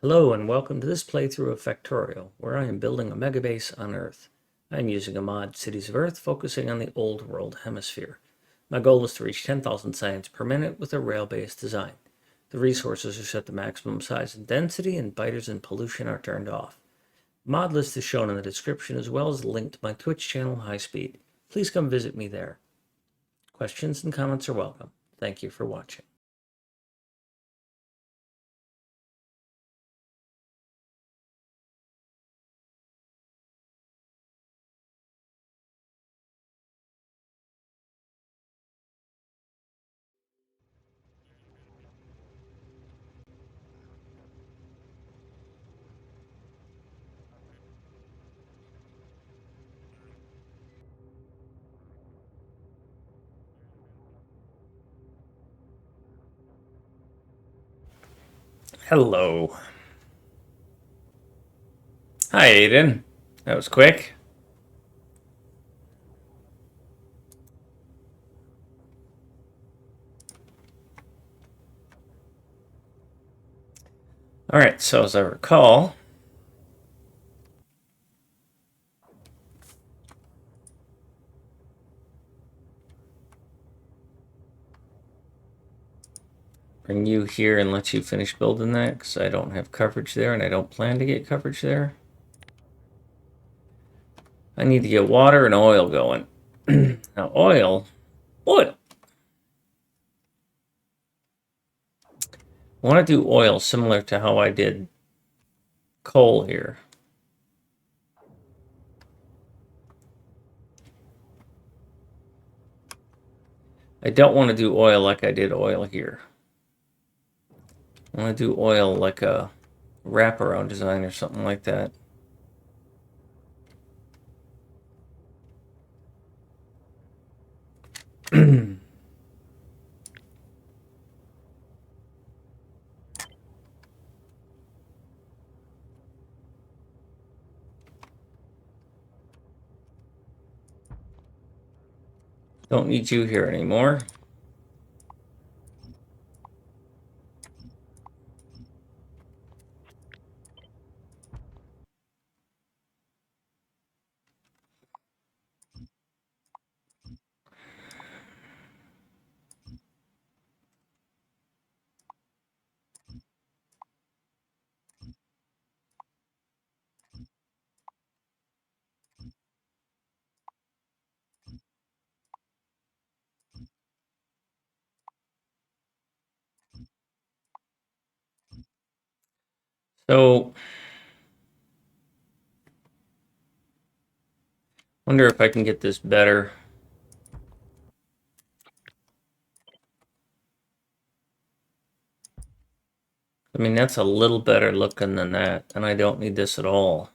Hello and welcome to this playthrough of Factorio, where I am building a megabase on Earth. I am using a mod, Cities of Earth, focusing on the Old World Hemisphere. My goal is to reach 10,000 science per minute with a rail-based design. The resources are set to maximum size and density, and biters and pollution are turned off. The mod list is shown in the description, as well as a link to my Twitch channel, High Speed. Please come visit me there. Questions and comments are welcome. Thank you for watching. Hello. Hi, Aiden. That was quick. Alright, so as I recall, bring you here and let you finish building that, because I don't have coverage there and I don't plan to get coverage there. I need to get water and oil going. Now, oil. I want to do oil similar to how I did coal here. I don't want to do oil like I did oil here. I want to do oil like a wraparound design or something like that. Don't need you here anymore. So, wonder if I can get this better. I mean, that's a little better looking than that, and I don't need this at all.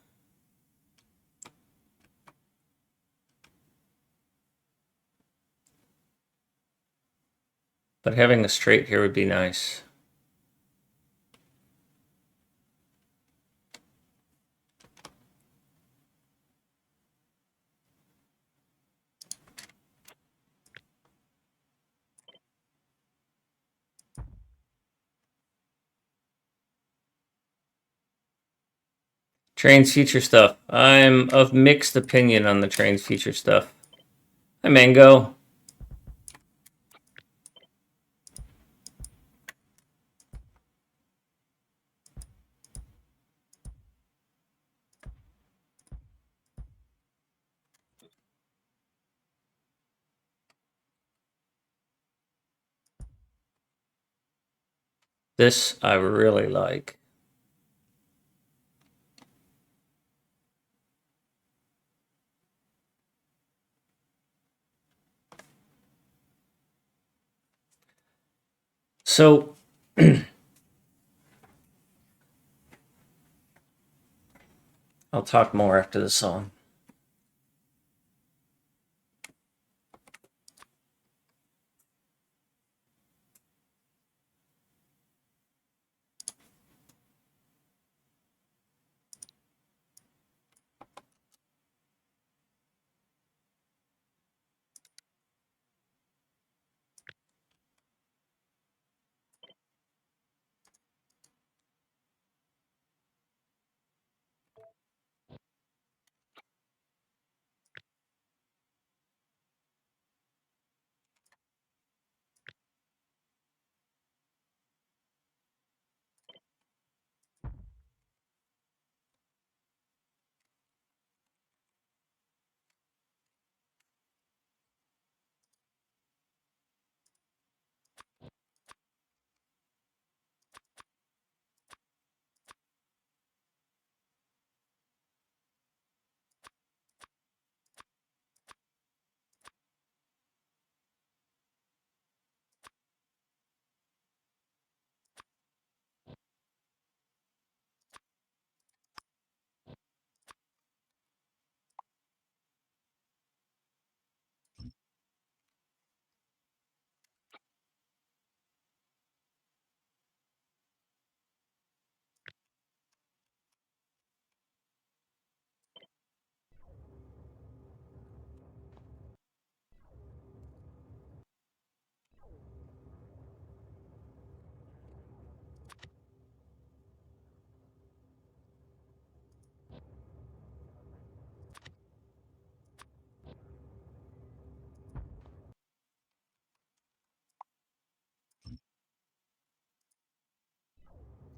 But having a straight here would be nice. Trains feature stuff. I'm of mixed opinion on the trains feature stuff. Hi, Mango. This I really like. So, I'll talk more after the song.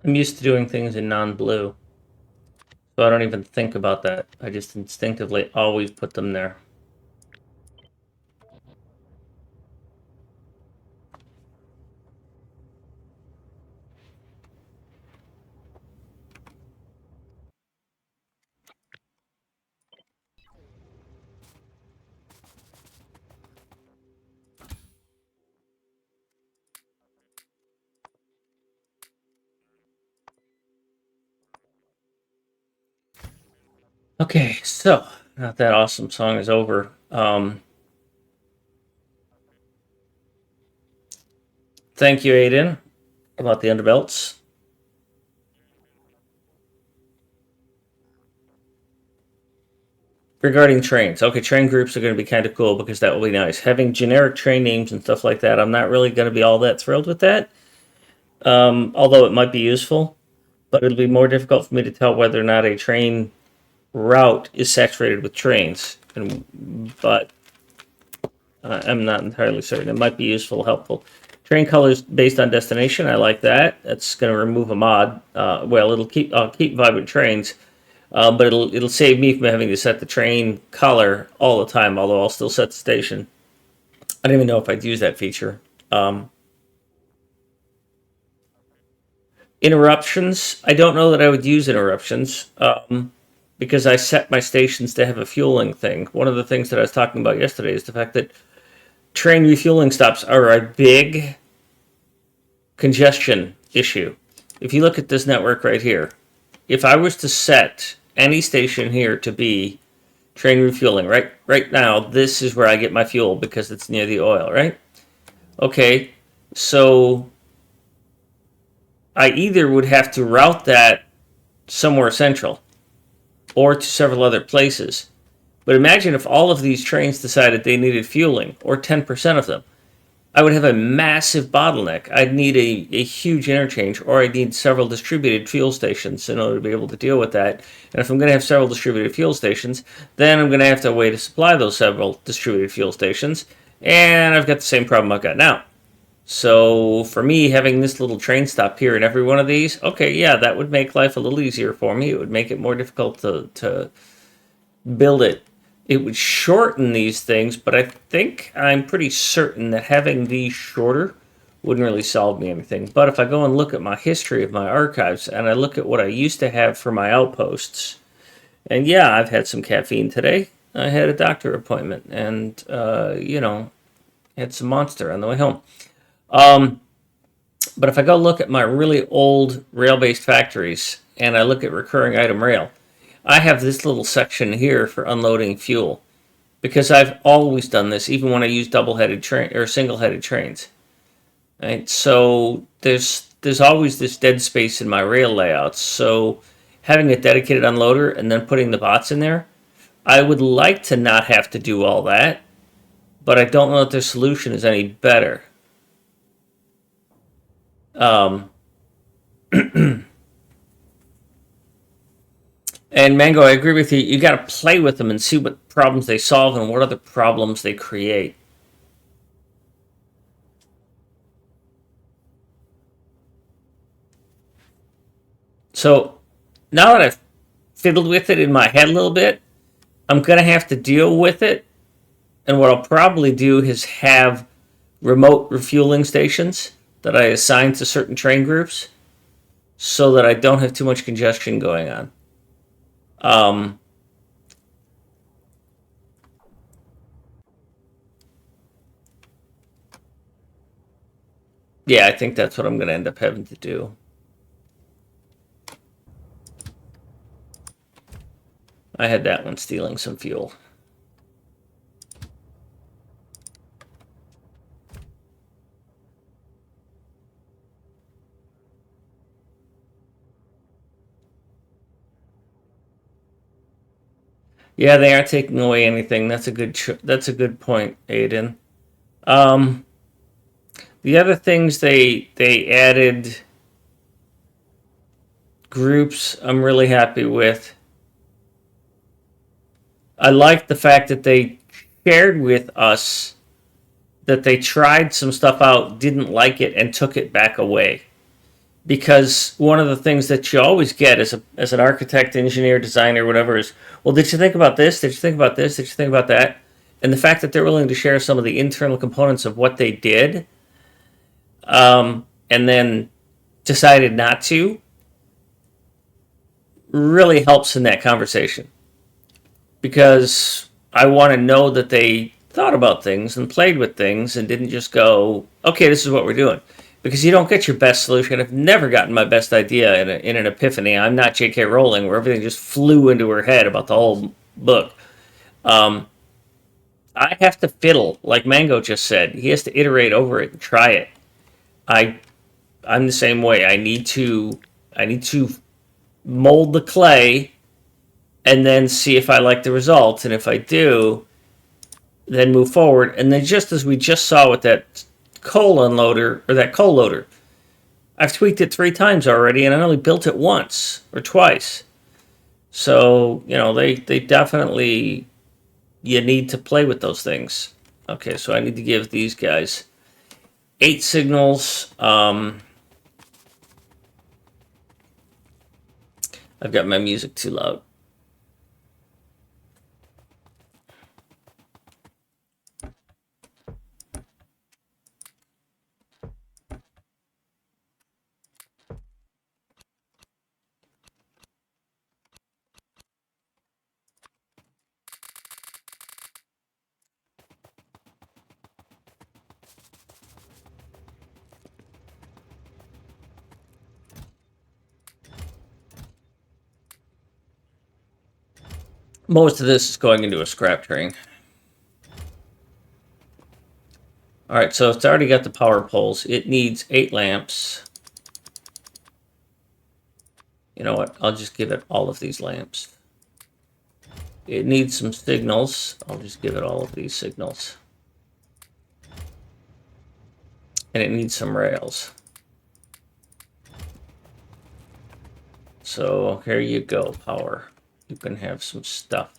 I'm used to doing things in non-blue, so I don't even think about that. I just instinctively always put them there. Okay, so now that awesome song is over. Thank you, Aiden, about the underbelts. Regarding trains, okay, train groups are going to be kind of cool because that will be nice. Having generic train names and stuff like that, I'm not really going to be all that thrilled with that. Although it might be useful, but it'll be more difficult for me to tell whether or not a train route is saturated with trains. But I'm not entirely certain. It might be useful, helpful. Train colors based on destination. I like that. That's going to remove a mod. Well, I'll keep vibrant trains, but it'll save me from having to set the train color all the time. Although I'll still set the station. I don't even know if I'd use that feature. Um, Interruptions. I don't know that I would use interruptions because I set my stations to have a fueling thing. One of the things that I was talking about yesterday is the fact that train refueling stops are a big congestion issue. If you look at this network right here, if I was to set any station here to be train refueling, right now, this is where I get my fuel because it's near the oil, right? Okay, so I either would have to route that somewhere central or to several other places. But imagine if all of these trains decided they needed fueling, or 10% of them. I would have a massive bottleneck. I'd need a huge interchange, or I'd need several distributed fuel stations in order to be able to deal with that. And if I'm going to have several distributed fuel stations, then I'm going to have to wait to supply those several distributed fuel stations. And I've got the same problem I've got now. So for me, having this little train stop here in every one of these, okay, yeah, that would make life a little easier for me. It would make it more difficult to build it. It would shorten these things, but I'm pretty certain that having these shorter wouldn't really solve me anything. But if I go and look at my history of my archives and I look at what I used to have for my outposts, and yeah, I've had some caffeine today. I had a doctor appointment and, had some Monster on the way home. Um, but if I go look at my really old rail-based factories and I look at recurring item rail, I have this little section here for unloading fuel because I've always done this, even when I use double-headed train or single-headed trains. Right, so there's always this dead space in my rail layouts. So having a dedicated unloader and then putting the bots in there, I would like to not have to do all that, but I don't know if their solution is any better. Um, and Mango, I agree with you. You got to play with them and see what problems they solve and what other problems they create. So now that I've fiddled with it in my head a little bit, I'm gonna have to deal with it. And what I'll probably do is have remote refueling stations that I assign to certain train groups so that I don't have too much congestion going on. Um, yeah, I think that's what I'm going to end up having to do. I had that one stealing some fuel. Yeah, they aren't taking away anything. That's a good point, Aiden. Um, the other things they added groups I'm really happy with. I like the fact that they shared with us that they tried some stuff out, didn't like it, and took it back away. Because one of the things that you always get as an architect, engineer, designer, whatever is, well, did you think about this? Did you think about this? Did you think about that? And the fact that they're willing to share some of the internal components of what they did, and then decided not to, really helps in that conversation. Because I want to know that they thought about things and played with things and didn't just go, okay, this is what we're doing. Because you don't get your best solution. I've never gotten my best idea in an epiphany. I'm not J.K. Rowling, where everything just flew into her head about the whole book. I have to fiddle, like Mango just said. He has to iterate over it and try it. I I'm the same way. I need to mold the clay and then see if I like the results. And if I do, then move forward. And then just as we just saw with that coal unloader or that coal loader, I've tweaked it 3 times already, and I only built it once or twice. So they definitely, you need to play with those things. Okay, so I need to give these guys 8 signals. I've got my music too loud. Most of this is going into a scrap train. All right, so it's already got the power poles. It needs 8 lamps. You know what? I'll just give it all of these lamps. It needs some signals. I'll just give it all of these signals. And it needs some rails. So here you go, power. You can have some stuff.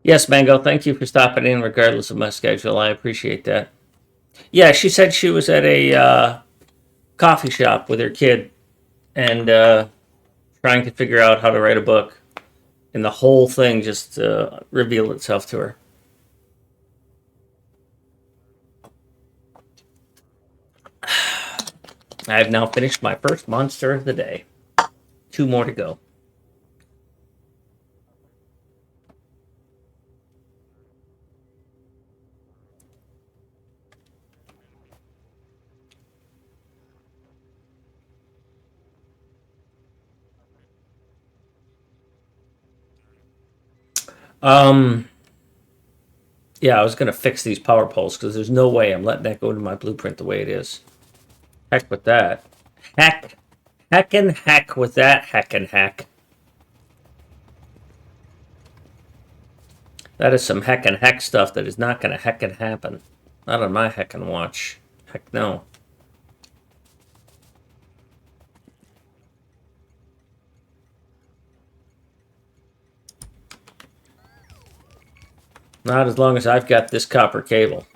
Yes, Mango, thank you for stopping in regardless of my schedule. I appreciate that. Yeah, she said she was at a coffee shop with her kid and trying to figure out how to write a book. And the whole thing just revealed itself to her. I have now finished my first monster of the day. 2 more to go. Um, yeah, I was gonna fix these power poles because there's no way I'm letting that go into my blueprint the way it is. Heck with that. Heck with that. Heck. That is some heck stuff that is not gonna happen. Not on my heckin' watch. Heck no. Not as long as I've got this copper cable.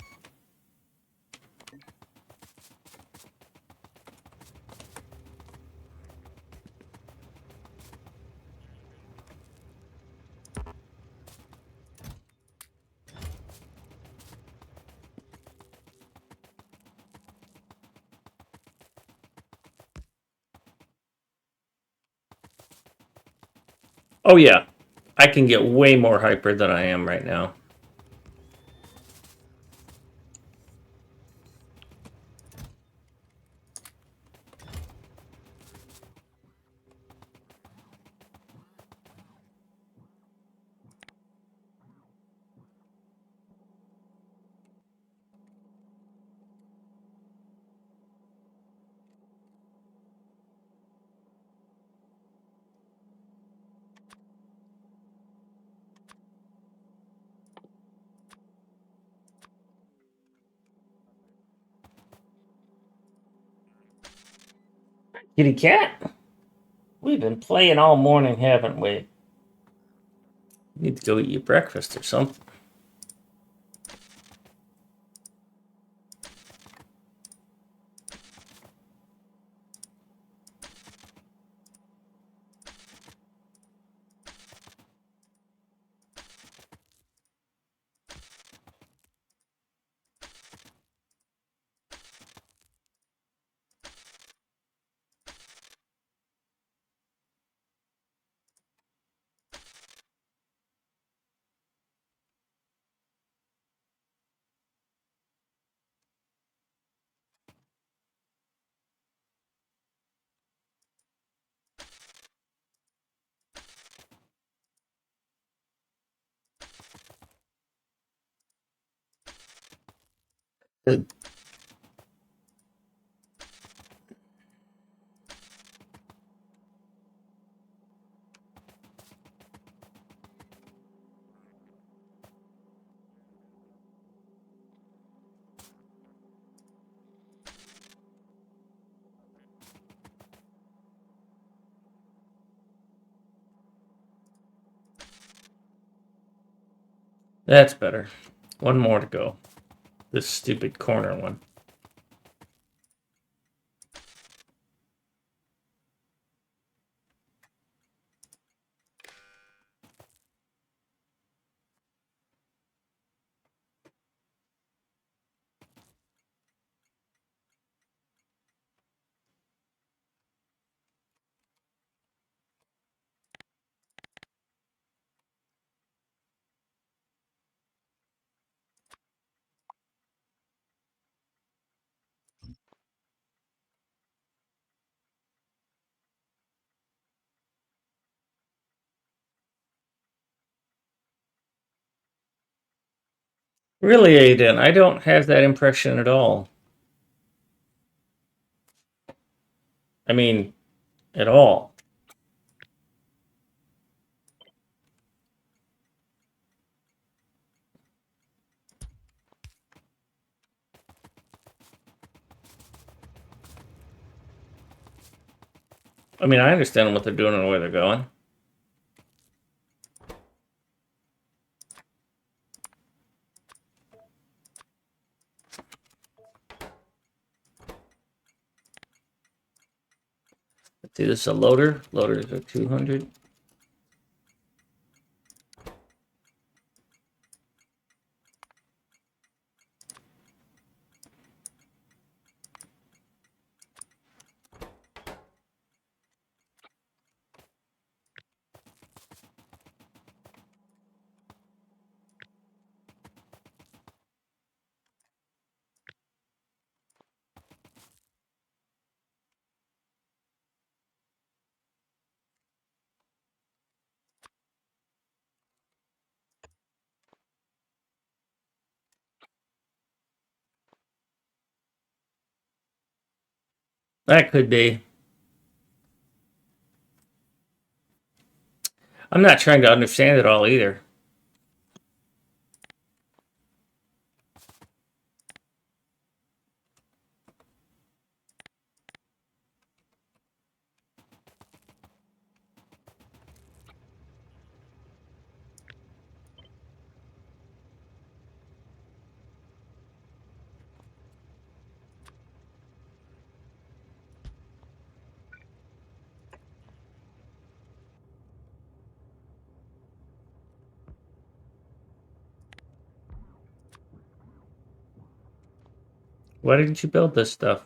Oh yeah, I can get way more hyper than I am right now. Kitty cat? We've been playing all morning, haven't we? You need to go eat your breakfast or something. That's better. One more to go. This stupid corner one. Really, Aiden, I don't have that impression at all. I mean, at all. I mean, I understand what they're doing and where they're going. Let's see, this is a loader. Loaders are 200. That could be. I'm not trying to understand it all either. Why didn't you build this stuff?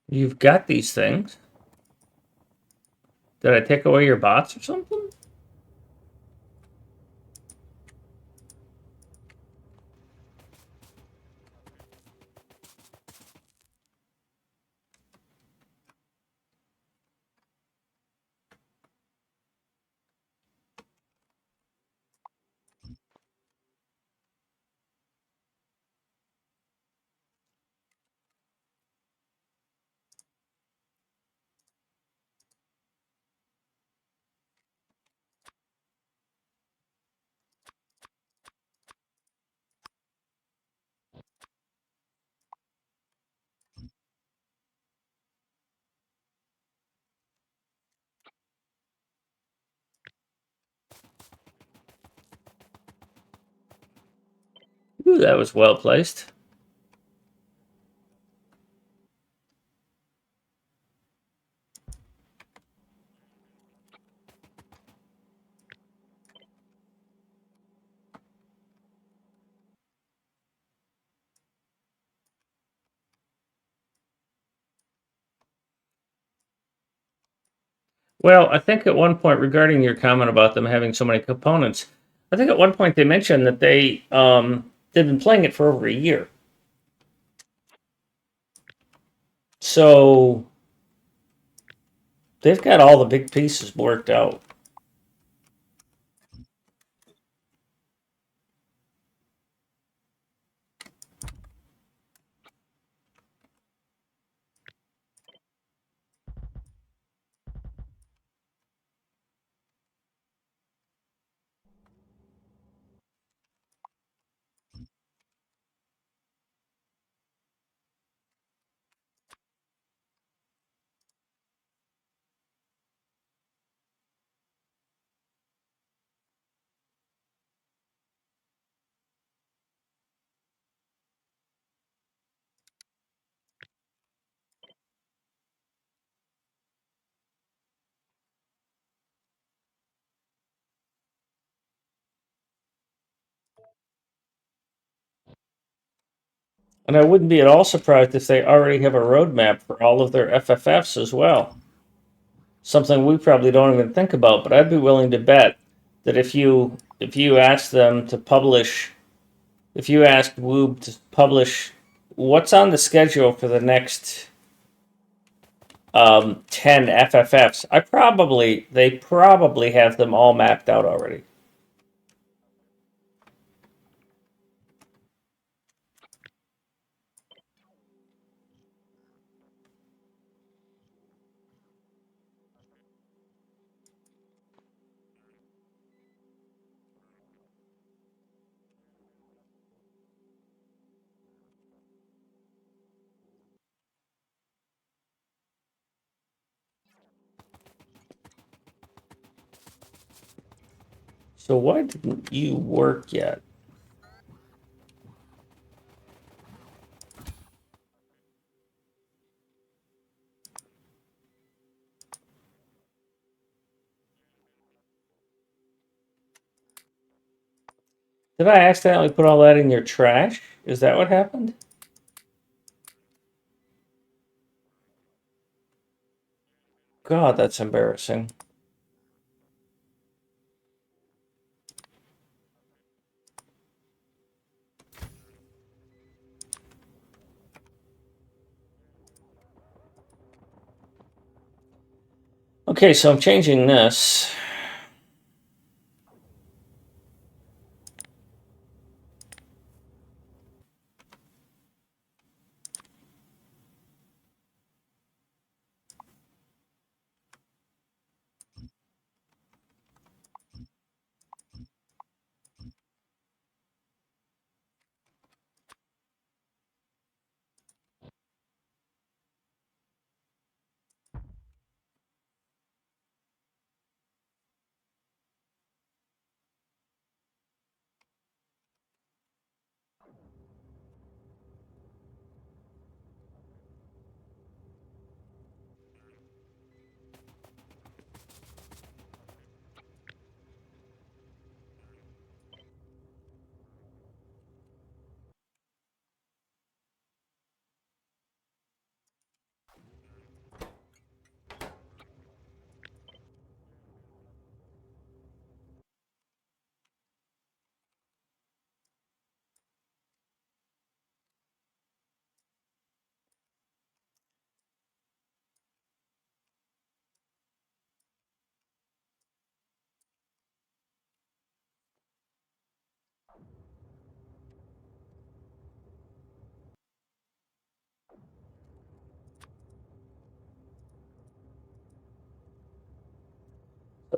You've got these things. Did I take away your bots or something? Ooh, that was well placed. Well, I think at one point regarding your comment about them having so many components, I think at one point they mentioned that they've been playing it for over a year. So they've got all the big pieces worked out. And I wouldn't be at all surprised if they already have a roadmap for all of their FFFs as well. Something we probably don't even think about, but I'd be willing to bet that if you ask them to publish, if you asked Woob to publish what's on the schedule for the next 10 FFFs, they probably have them all mapped out already. So why didn't you work yet? Did I accidentally put all that in your trash? Is that what happened? God, that's embarrassing. Okay, so I'm changing this.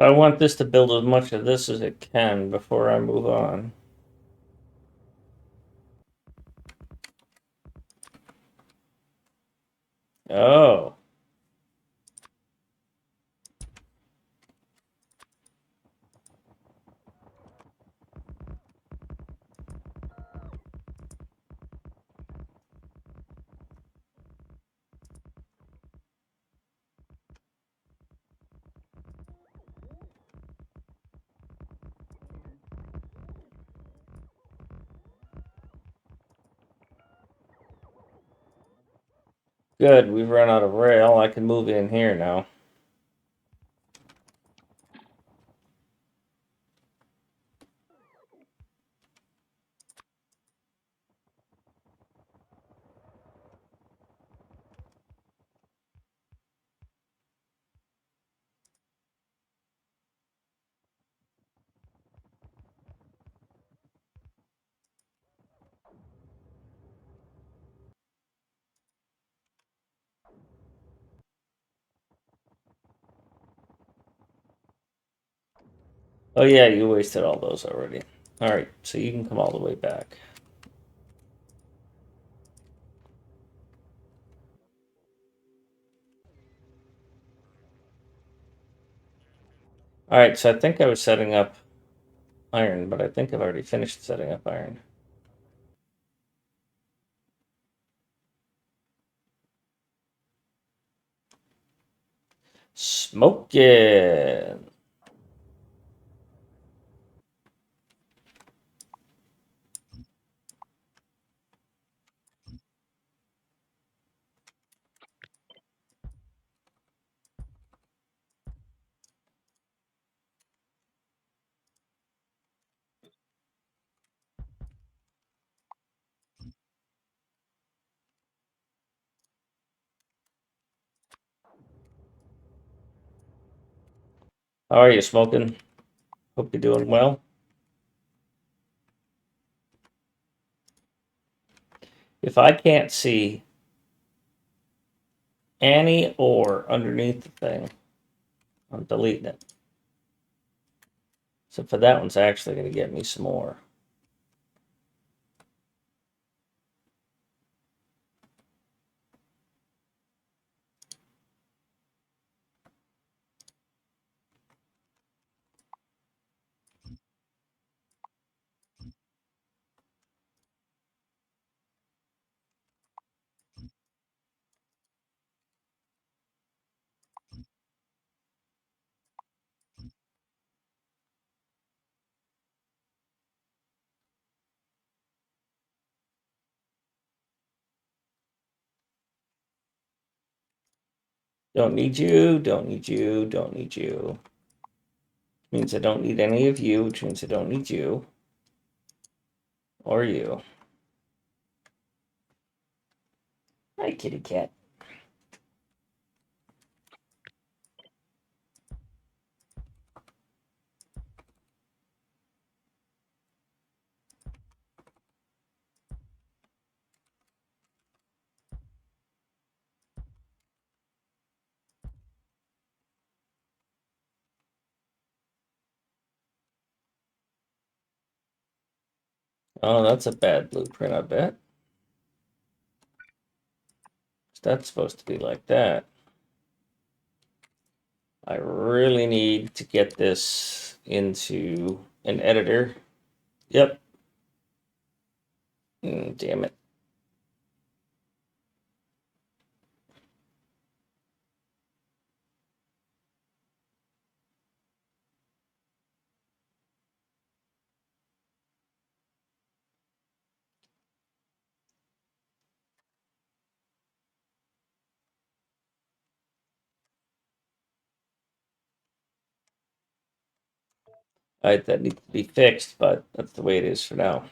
I want this to build as much of this as it can before I move on. Oh. Good, we've run out of rail. I can move in here now. Oh yeah, you wasted all those already. Alright, so you can come all the way back. Alright, so I think I was setting up iron, but I think I've already finished setting up iron. Smoking! How are you, Smoking? Hope you're doing well. If I can't see any ore underneath the thing, I'm deleting it. So for that one's actually going to get me some more. Don't need you, don't need you, don't need you. Means I don't need any of you, which means I don't need you. Or you. Hi, kitty cat. Oh, that's a bad blueprint, I bet. That's supposed to be like that. I really need to get this into an editor. Yep. Damn it. That needs to be fixed, but that's the way it is for now.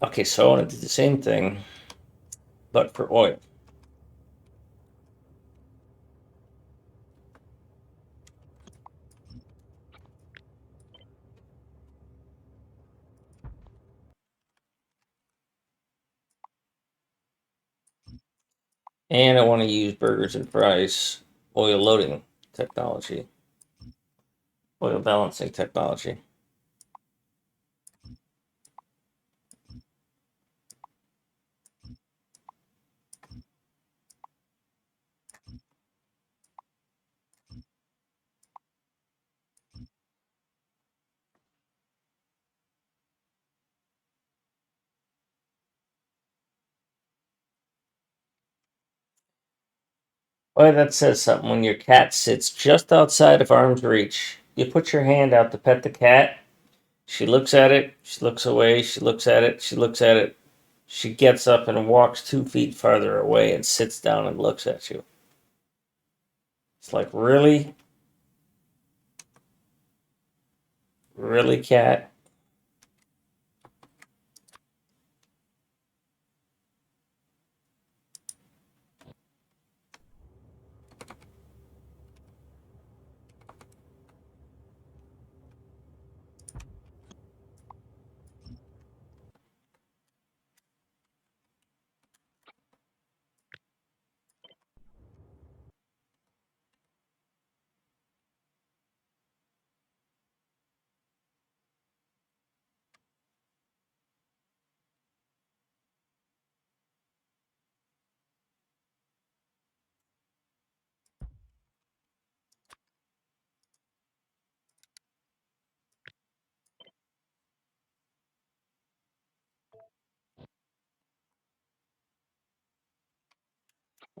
Okay, so I want to do the same thing, but for oil. And I want to use burgers and fries oil loading technology. Oil balancing technology. Boy, that says something when your cat sits just outside of arm's reach. You put your hand out to pet the cat. She looks at it, she looks away, she looks at it, she looks at it. She gets up and walks 2 feet farther away and sits down and looks at you. It's like, really? Really, cat?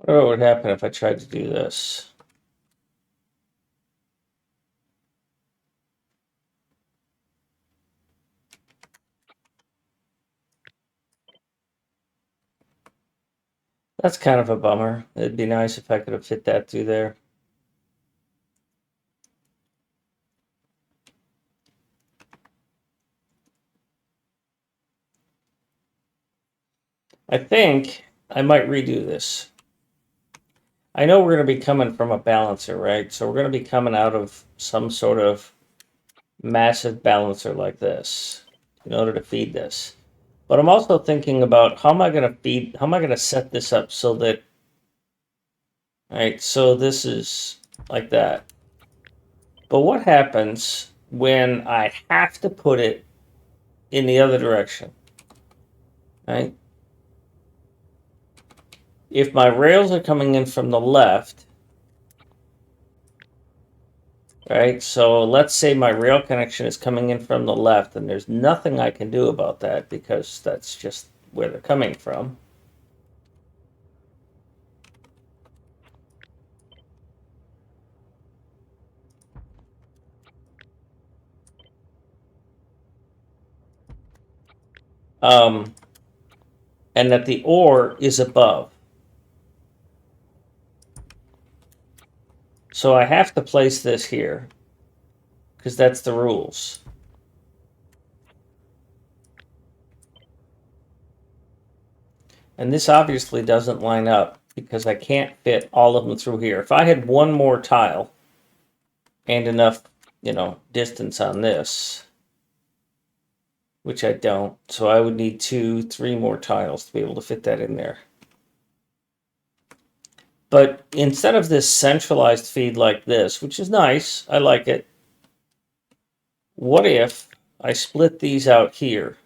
What would happen if I tried to do this? That's kind of a bummer. It'd be nice if I could have fit that through there. I think I might redo this. I know we're going to be coming from a balancer, right? So we're going to be coming out of some sort of massive balancer like this in order to feed this. But I'm also thinking about how am I going to set this up so that, all right, so this is like that. But what happens when I have to put it in the other direction, right? If my rails are coming in from the left, right? So let's say my rail connection is coming in from the left, and there's nothing I can do about that because that's just where they're coming from. And that the ore is above. So I have to place this here because that's the rules. And this obviously doesn't line up because I can't fit all of them through here. If I had one more tile and enough, distance on this, which I don't, so I would need 2, 3 more tiles to be able to fit that in there. But instead of this centralized feed like this, which is nice, I like it, what if I split these out here?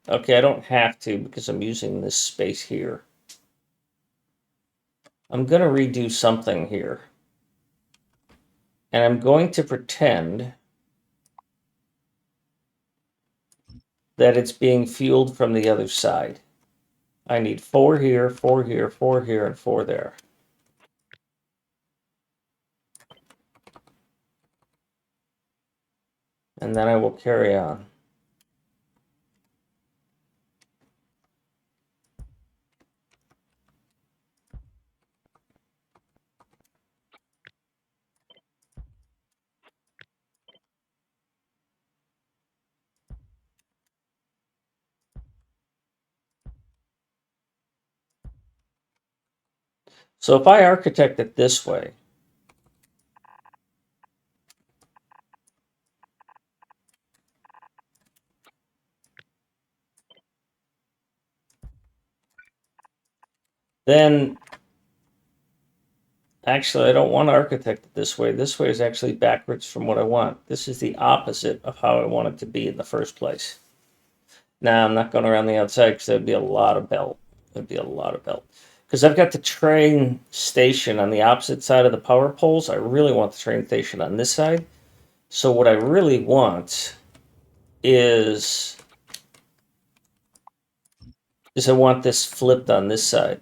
Okay, I don't have to because I'm using this space here. I'm going to redo something here. And I'm going to pretend that it's being fueled from the other side. I need 4 here, 4 here, 4 here, and 4 there. And then I will carry on. So if I architect it this way, then Actually, I don't want to architect it this way. This way is actually backwards from what I want. This is the opposite of how I want it to be in the first place. Now, I'm not going around the outside because that'd be a lot of belt. That'd be a lot of belt. Because I've got the train station on the opposite side of the power poles. I really want the train station on this side. So what I really want is I want this flipped on this side.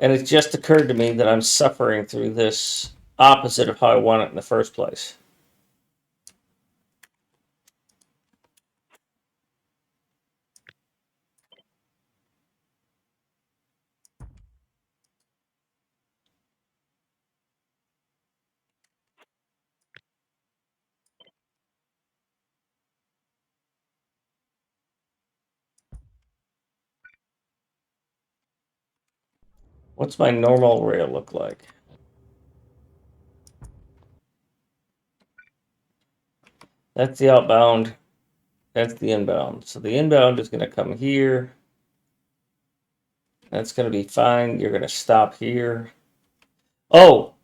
And it just occurred to me that I'm suffering through this opposite of how I want it in the first place. What's my normal rail look like? That's the outbound. That's the inbound. So the inbound is going to come here. That's going to be fine. You're going to stop here. Oh,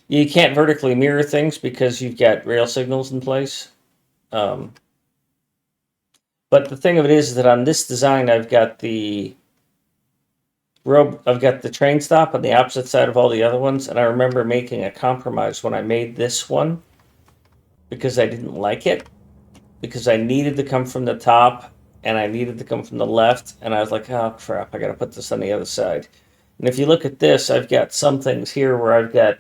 you can't vertically mirror things because you've got rail signals in place. But the thing of it is that on this design, I've got the train stop on the opposite side of all the other ones, and I remember making a compromise when I made this one because I didn't like it, because I needed to come from the top and I needed to come from the left, and I was like, oh crap, I got to put this on the other side. And if you look at this, I've got some things here where I've got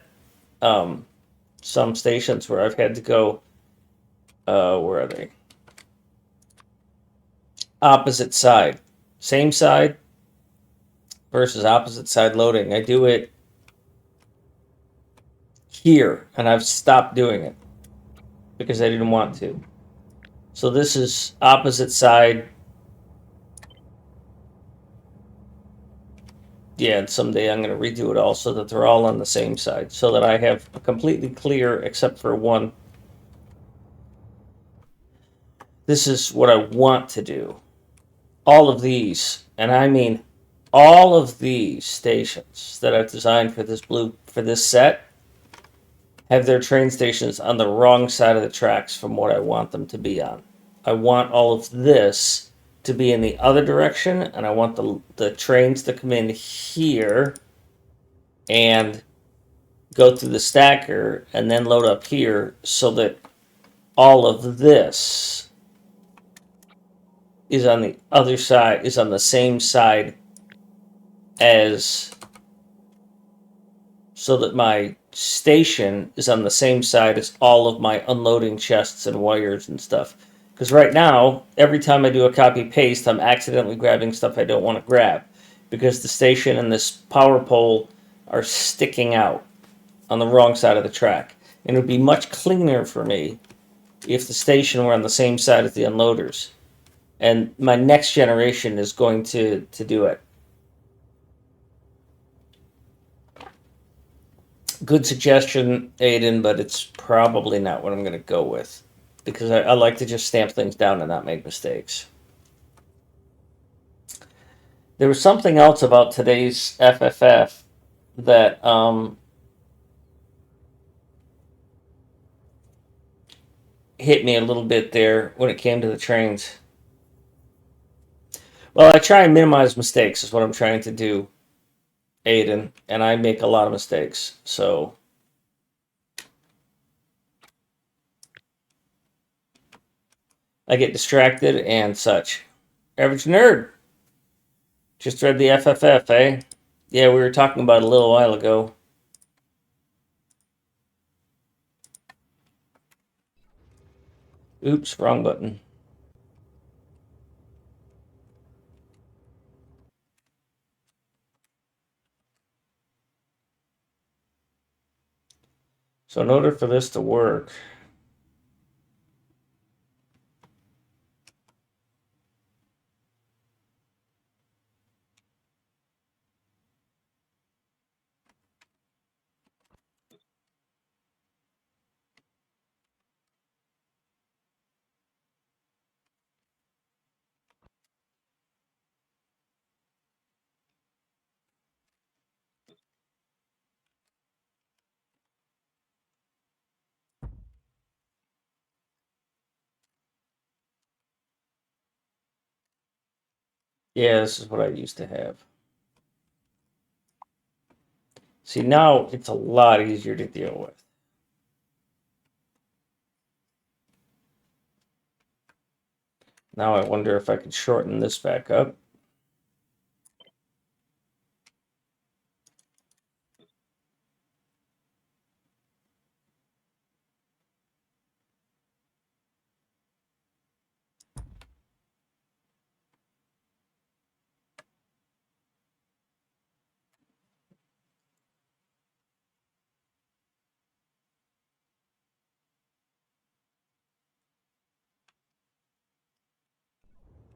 some stations where I've had to go. Where are they? Opposite side, same side versus opposite side loading. I do it here, and I've stopped doing it because I didn't want to. So this is opposite side. Yeah, and someday I'm going to redo it all so that they're all on the same side, so that I have a completely clear, except for one. This is what I want to do. All of these, and I mean all of these stations that I've designed for this set have their train stations on the wrong side of the tracks from what I want them to be on. I want all of this to be in the other direction, and I want the trains to come in here and go through the stacker and then load up here, so that all of this is on the other side, is on the same side as, so that my station is on the same side as all of my unloading chests and wires and stuff. Because right now, every time I do a copy paste, I'm accidentally grabbing stuff I don't want to grab, because the station and this power pole are sticking out on the wrong side of the track. And it would be much cleaner for me if the station were on the same side as the unloaders. And my next generation is going to do it. Good suggestion, Aiden, but it's probably not what I'm going to go with, because I like to just stamp things down and not make mistakes. There was something else about today's FFF that hit me a little bit there when it came to the trains. Well, I try and minimize mistakes is what I'm trying to do, Aiden, and I make a lot of mistakes. So I get distracted and such. Average nerd. Just read the FFF, eh? Yeah, we were talking about it a little while ago. Oops, wrong button. So in order for this to work, Yeah, this is what I used to have. See, now it's a lot easier to deal with. Now I wonder if I could shorten this back up.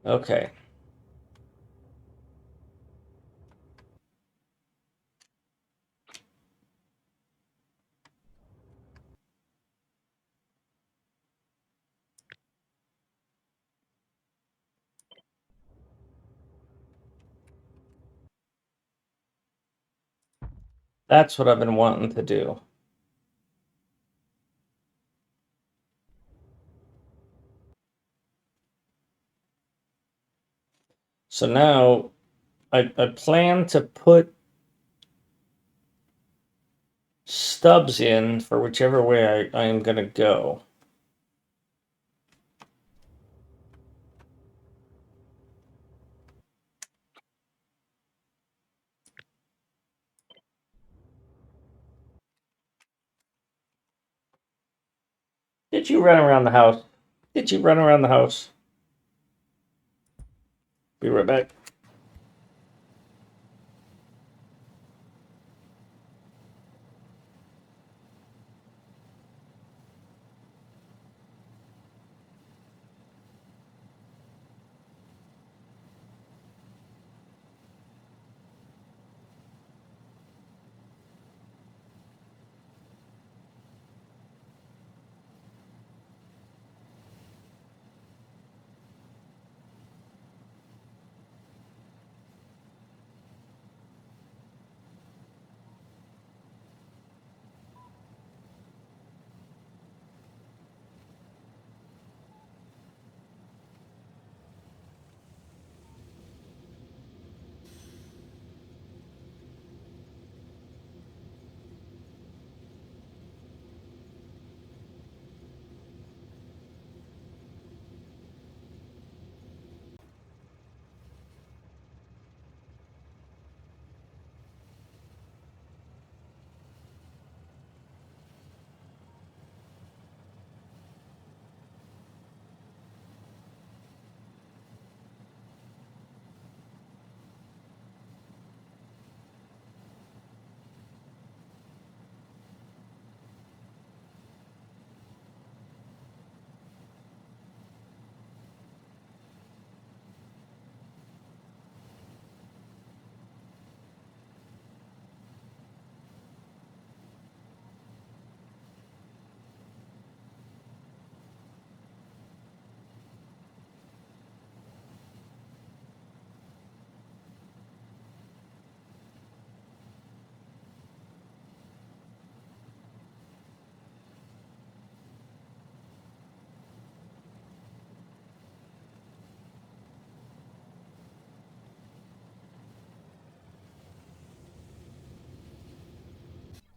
Okay. That's what I've been wanting to do. So now I plan to put stubs in for whichever way I am going to go. Did you run around the house? Did you run around the house? Be right back.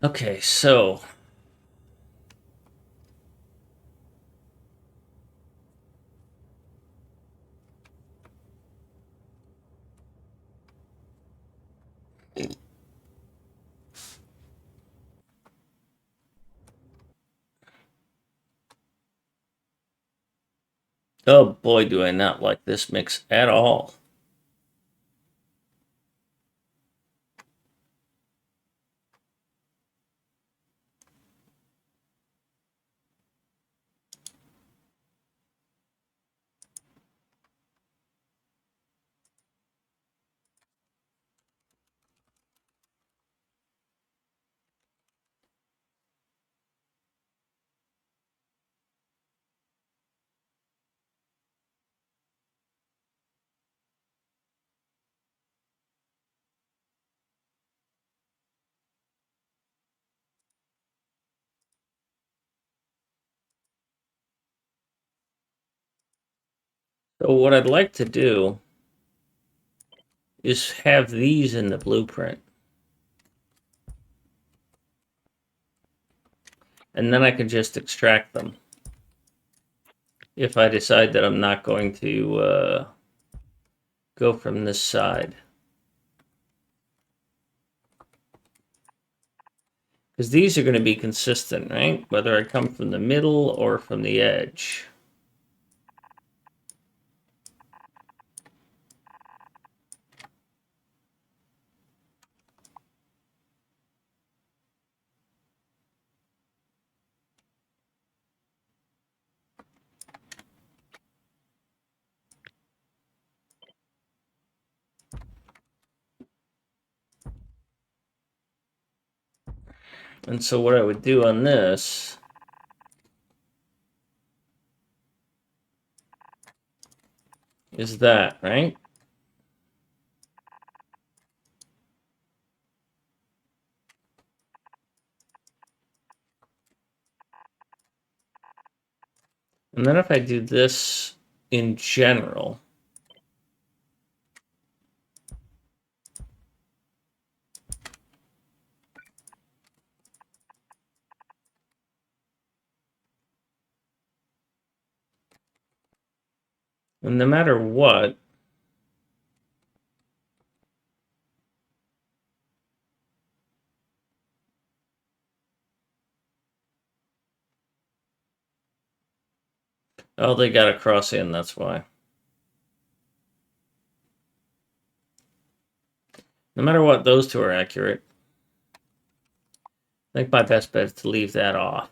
Okay, so oh boy, do I not like this mix at all. So what I'd like to do is have these in the blueprint. And then I can just extract them. If I decide that I'm not going to go from this side. Because these are going to be consistent, right? Whether I come from the middle or from the edge. And so what I would do on this is that, right? And then if I do this in general, and no matter what, oh, they got a cross in, that's why. No matter what, those two are accurate. I think my best bet is to leave that off.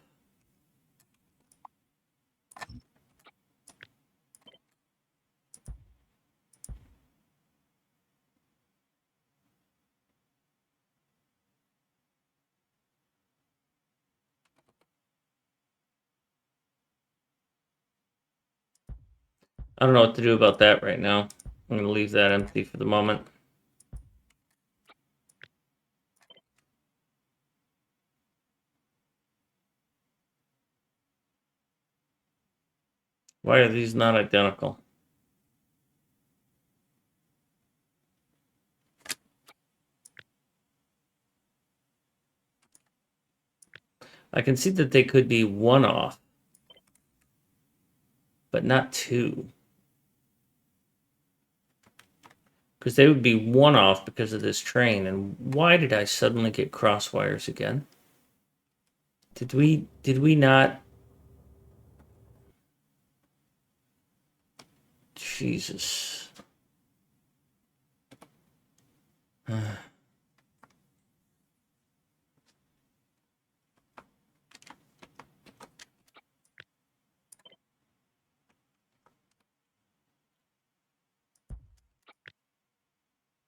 I don't know what to do about that right now. I'm going to leave that empty for the moment. Why are these not identical? I can see that they could be one off, but not two. Because they would be one off because of this train. And why did I suddenly get cross wires again? Did we not? Jesus.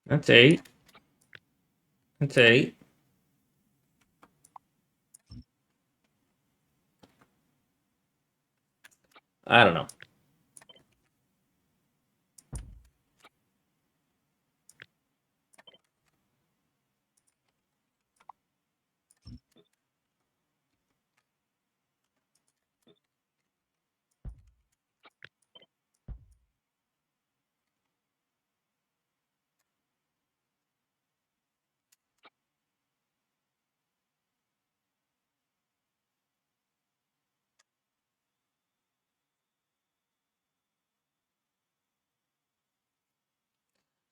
That's 8. That's 8. I don't know.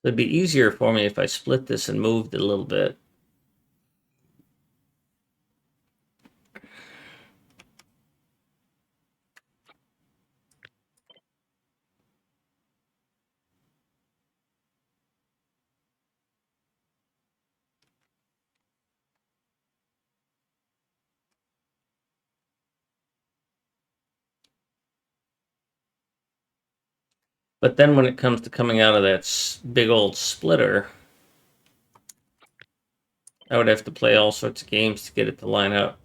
It'd be easier for me if I split this and moved it a little bit. But then when it comes to coming out of that big old splitter, I would have to play all sorts of games to get it to line up.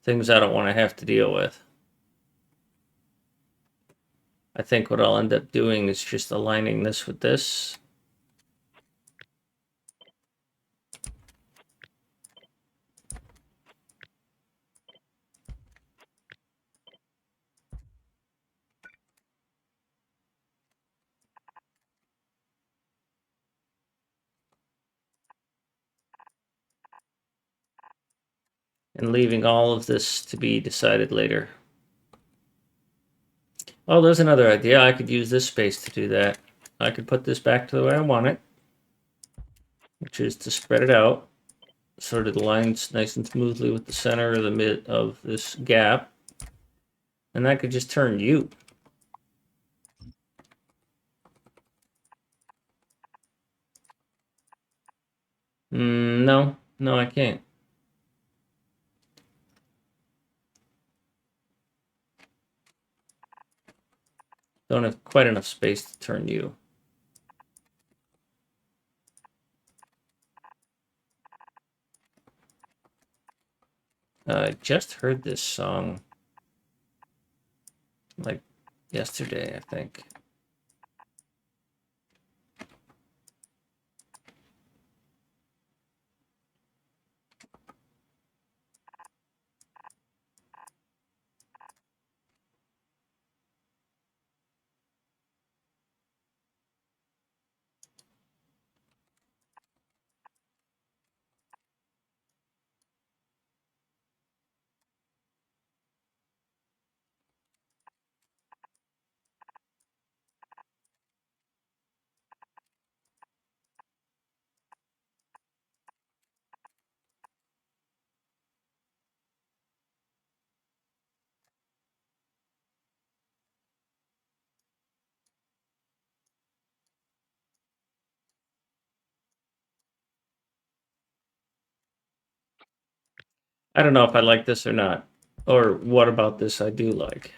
Things I don't want to have to deal with. I think what I'll end up doing is just aligning this with this. and leaving all of this to be decided later. Oh, there's another idea. I could use this space to do that. I could put this back to the way I want it, which is to spread it out so that it aligns nice and smoothly with the center of the mid of this gap. And I could just turn U. No, I can't. Don't have quite enough space to turn U. I just heard this song like yesterday, I think. I don't know if I like this or not. Or what about this I do like.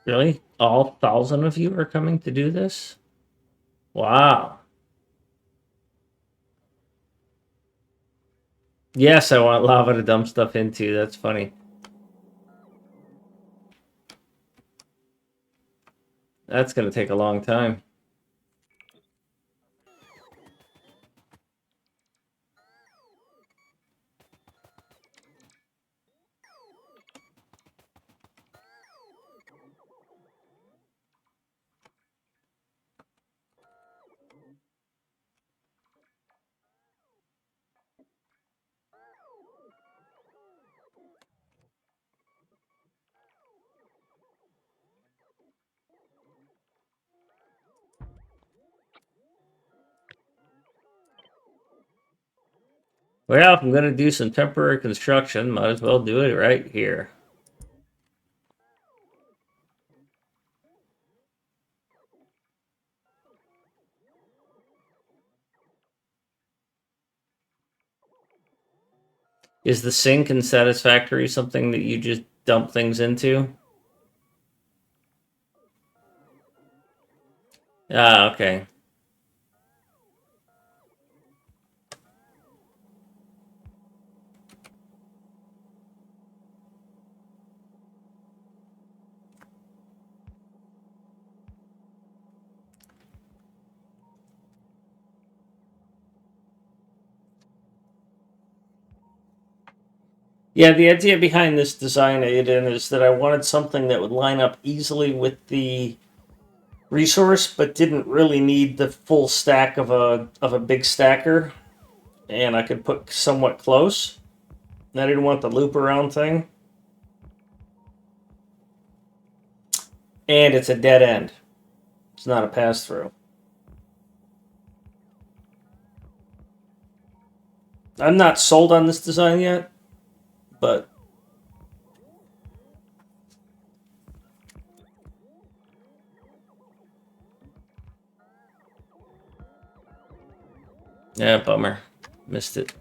Really? All 1,000 of you are coming to do this? Wow. Yes, I want lava to dump stuff into. That's funny. That's going to take a long time. Well, if I'm going to do some temporary construction, might as well do it right here. Is the sink in Satisfactory something that you just dump things into? Ah, okay. Yeah, the idea behind this design, Aiden, is that I wanted something that would line up easily with the resource, but didn't really need the full stack of a big stacker, and I could put somewhat close. I didn't want the loop around thing, and it's a dead end. It's not a pass through. I'm not sold on this design yet. but yeah, bummer. Missed it.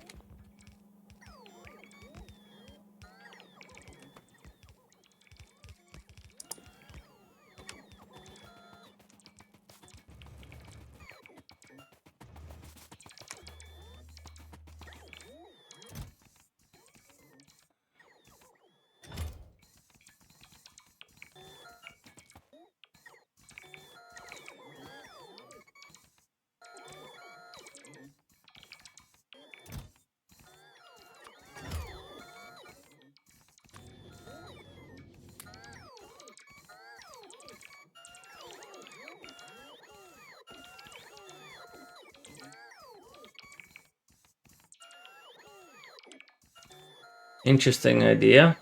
Interesting idea.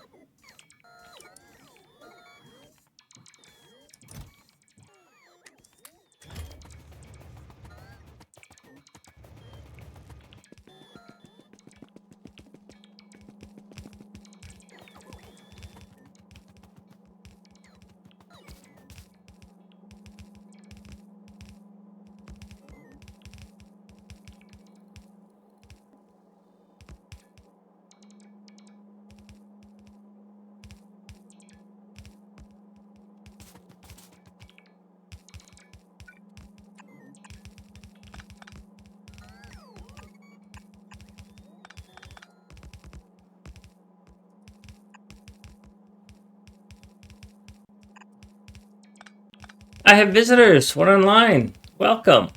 I have visitors. One online. Welcome.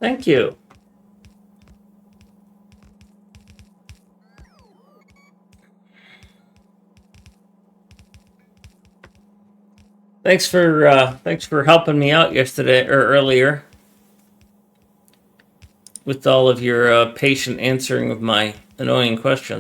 Thank you. Thanks for helping me out yesterday or earlier with all of your patient answering of my annoying questions.